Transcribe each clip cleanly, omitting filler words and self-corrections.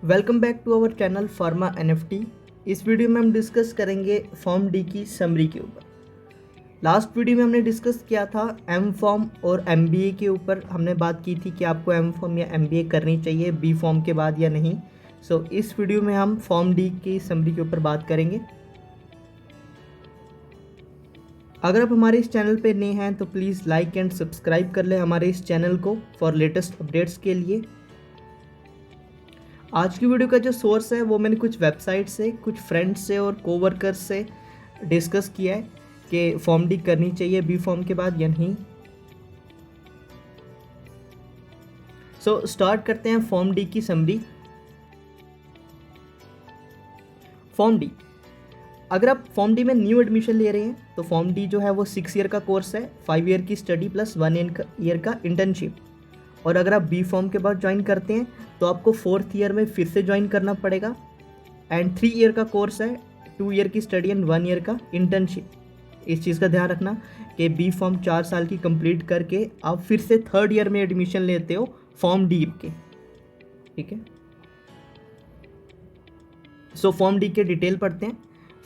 Welcome back to our channel pharma NFT. इस video में हम डिस्कस करेंगे फॉर्म डी की समरी के ऊपर। लास्ट वीडियो में हमने डिस्कस किया था एम फॉर्म और एमबीए के ऊपर। हमने बात की थी कि आपको एम फॉर्म या एमबीए करनी चाहिए बी फॉर्म के बाद या नहीं। इस वीडियो में हम फॉर्म डी की समरी के ऊपर बात करेंगे। अगर आप हमारे इस चैनल पे नए हैं तो प्लीज़ लाइक एंड सब्सक्राइब कर लें हमारे इस चैनल को फॉर लेटेस्ट अपडेट्स के लिए। आज की वीडियो का जो सोर्स है वो मैंने कुछ वेबसाइट से, कुछ फ्रेंड्स से और कोवर्कर्स से डिस्कस किया है कि फॉर्म डी करनी चाहिए बी फॉर्म के बाद या नहीं। स्टार्ट करते हैं फॉर्म डी की समरी। फॉर्म डी, अगर आप फॉर्म डी में न्यू एडमिशन ले रहे हैं तो फॉर्म डी जो है वो 6 ईयर का कोर्स है, 5 ईयर की स्टडी प्लस 1 ईयर का इंटर्नशिप। और अगर आप बी फॉर्म के बाद ज्वाइन करते हैं तो आपको 4th ईयर में फिर से ज्वाइन करना पड़ेगा। एंड 3 ईयर का कोर्स है, 2 ईयर की स्टडी एंड 1 ईयर का इंटर्नशिप। इस चीज़ का ध्यान रखना कि बी फॉर्म 4 साल की कंप्लीट करके आप फिर से 3rd ईयर में एडमिशन लेते हो फॉर्म डी के, ठीक है। फॉर्म डी के डिटेल पढ़ते हैं।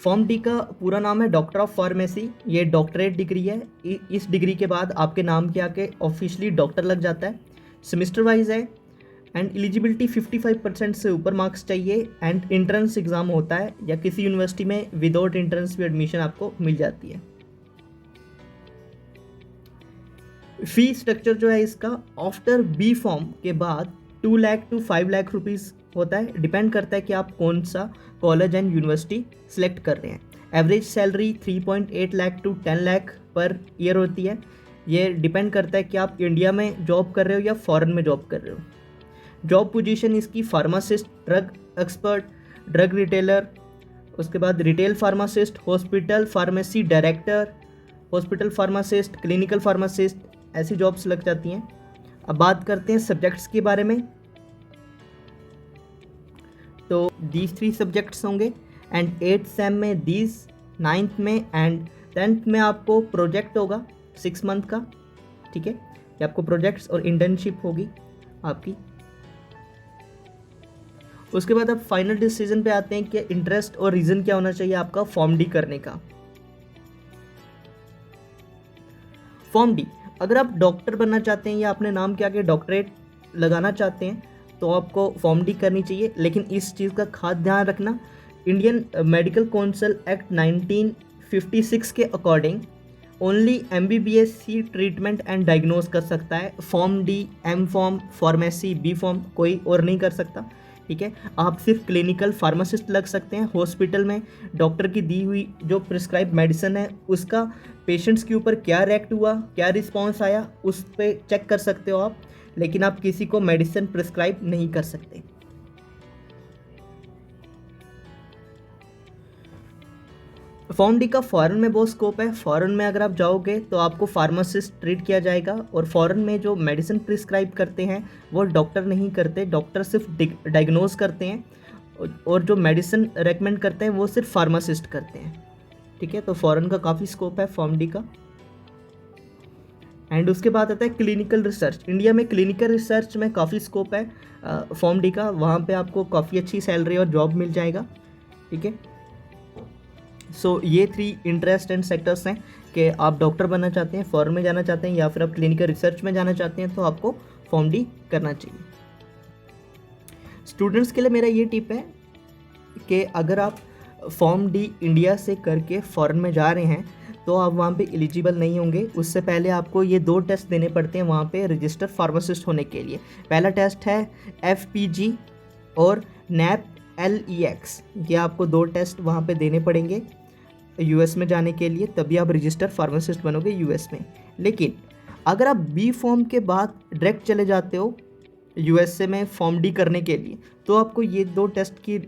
फॉर्म डी का पूरा नाम है डॉक्टर ऑफ फार्मेसी। ये डॉक्टरेट डिग्री है। इस डिग्री के बाद आपके नाम के आके ऑफिशियली डॉक्टर लग जाता है। सेमेस्टर वाइज है एंड एलिजिबिलिटी 55% से ऊपर मार्क्स चाहिए। एंड इंट्रेंस एग्ज़ाम होता है या किसी यूनिवर्सिटी में विदाउट इंट्रेंस भी एडमिशन आपको मिल जाती है। फी स्ट्रक्चर जो है इसका आफ्टर बी फॉर्म के बाद 2 लाख टू 5 लाख रुपीज़ होता है। डिपेंड करता है कि आप कौन सा कॉलेज एंड यूनिवर्सिटी सेलेक्ट कर रहे हैं। Average salary 3.8 lakh to 10 lakh per year होती है। ये डिपेंड करता है कि आप इंडिया में जॉब कर रहे हो या फॉरेन में जॉब कर रहे हो। जॉब पोजीशन इसकी pharmacist, drug expert, drug retailer, उसके बाद retail pharmacist, hospital pharmacy director, hospital pharmacist, clinical pharmacist, ऐसी जॉब्स लग जाती हैं। अब बात करते हैं सब्जेक्ट्स के बारे में। तो दीज 3 सब्जेक्ट्स होंगे एंड 8th सेम में दीज, 9th में एंड 10th में आपको प्रोजेक्ट होगा 6 मंथ का, ठीक है। ये आपको प्रोजेक्ट्स और इंटर्नशिप होगी आपकी। उसके बाद आप फाइनल डिसीजन पे आते हैं कि इंटरेस्ट और रीज़न क्या होना चाहिए आपका फॉर्म डी करने का। फॉर्म डी, अगर आप डॉक्टर बनना चाहते हैं या अपने नाम के आगे डॉक्टरेट लगाना चाहते हैं तो आपको फॉर्म डी करनी चाहिए। लेकिन इस चीज़ का खास ध्यान रखना, इंडियन मेडिकल काउंसिल एक्ट 1956 के अकॉर्डिंग ओनली MBBS ही ट्रीटमेंट एंड डायग्नोज कर सकता है। Pharm D, M pharm, pharmacy, B pharm कोई और नहीं कर सकता, ठीक है। आप सिर्फ क्लिनिकल फार्मासिस्ट लग सकते हैं। हॉस्पिटल में डॉक्टर की दी हुई जो प्रिस्क्राइब मेडिसिन है उसका पेशेंट्स के ऊपर क्या रिएक्ट हुआ, क्या रिस्पॉन्स आया, उस पर चेक कर सकते हो आप। लेकिन आप किसी को मेडिसिन प्रिस्क्राइब नहीं कर सकते। फॉर्म डी का फॉरेन में बहुत स्कोप है। फॉरेन में अगर आप जाओगे तो आपको फार्मासिस्ट ट्रीट किया जाएगा। और फॉरेन में जो मेडिसिन प्रिस्क्राइब करते हैं वो डॉक्टर नहीं करते, डॉक्टर सिर्फ डायग्नोज करते हैं। और जो मेडिसिन रेकमेंड करते हैं वो सिर्फ फार्मासिस्ट करते हैं, ठीक है। तो फॉरेन का काफ़ी स्कोप है फॉर्म डी का। एंड उसके बाद आता है क्लिनिकल रिसर्च। इंडिया में क्लिनिकल रिसर्च में काफ़ी स्कोप है फॉर्म डी का। वहाँ पे आपको काफ़ी अच्छी सैलरी और जॉब मिल जाएगा, ठीक है। ये 3 इंटरेस्ट एंड सेक्टर्स हैं कि आप डॉक्टर बनना चाहते हैं, फॉरेन में जाना चाहते हैं या फिर आप क्लिनिकल रिसर्च में जाना चाहते हैं तो आपको फॉर्म डी करना चाहिए। स्टूडेंट्स के लिए मेरा ये टिप है कि अगर आप फॉर्म डी इंडिया से करके फॉरेन में जा रहे हैं तो आप वहाँ पे एलिजिबल नहीं होंगे। उससे पहले आपको ये 2 टेस्ट देने पड़ते हैं वहाँ पे रजिस्टर फार्मासिस्ट होने के लिए। पहला टेस्ट है FPG और NAP LEX। ये आपको 2 टेस्ट वहाँ पे देने पड़ेंगे US में जाने के लिए, तभी आप रजिस्टर फार्मासिस्ट बनोगे US में। लेकिन अगर आप बी फॉर्म के बाद डायरेक्ट चले जाते हो USA में फॉर्म डी करने के लिए तो आपको ये 2 टेस्ट की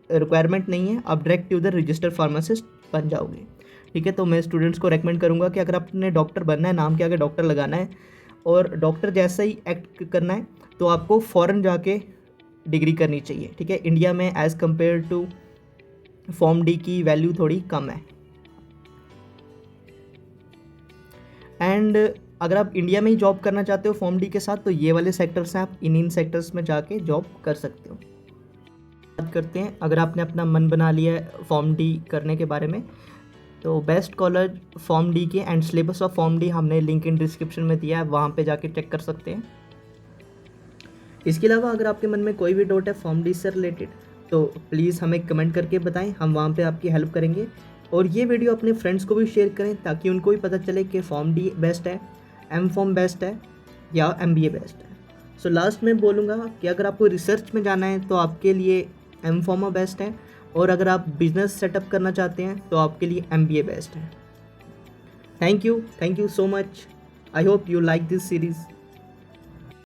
रिक्वायरमेंट नहीं है, आप डायरेक्ट उधर रजिस्टर फार्मासिस्ट बन जाओगे, ठीक है। तो मैं स्टूडेंट्स को रेकमेंड करूँगा कि अगर आपने डॉक्टर बनना है, नाम के आगे डॉक्टर लगाना है और डॉक्टर जैसा ही एक्ट करना है तो आपको फ़ॉरेन जाके डिग्री करनी चाहिए, ठीक है। इंडिया में as compare to pharm D की वैल्यू थोड़ी कम है। एंड अगर आप इंडिया में ही जॉब करना चाहते हो फॉर्म डी के साथ तो ये वाले सेक्टर्स हैं, आप इन सेक्टर्स में जाके जॉब कर सकते हो। बात करते हैं। अगर आपने अपना मन बना लिया है फॉर्म डी करने के बारे में, तो बेस्ट कॉलेज फॉर्म डी के and syllabus of form D हमने लिंक इन डिस्क्रिप्शन में दिया है, वहाँ पे जाके चेक कर सकते हैं। इसके अलावा अगर आपके मन में कोई भी डाउट है फॉर्म डी से रिलेटेड, तो प्लीज़ हमें कमेंट करके बताएं, हम वहाँ पे आपकी हेल्प करेंगे। और ये वीडियो अपने फ्रेंड्स को भी शेयर करें ताकि उनको भी पता चले कि फॉर्म डी बेस्ट है, एम फॉर्म बेस्ट है या MBA बेस्ट है। सो लास्ट में बोलूँगा कि अगर आपको रिसर्च में जाना है तो आपके लिए एम फॉर्मा बेस्ट है, और अगर आप बिजनेस सेटअप करना चाहते हैं तो आपके लिए MBA बेस्ट है। Thank you so much. I hope you like this series.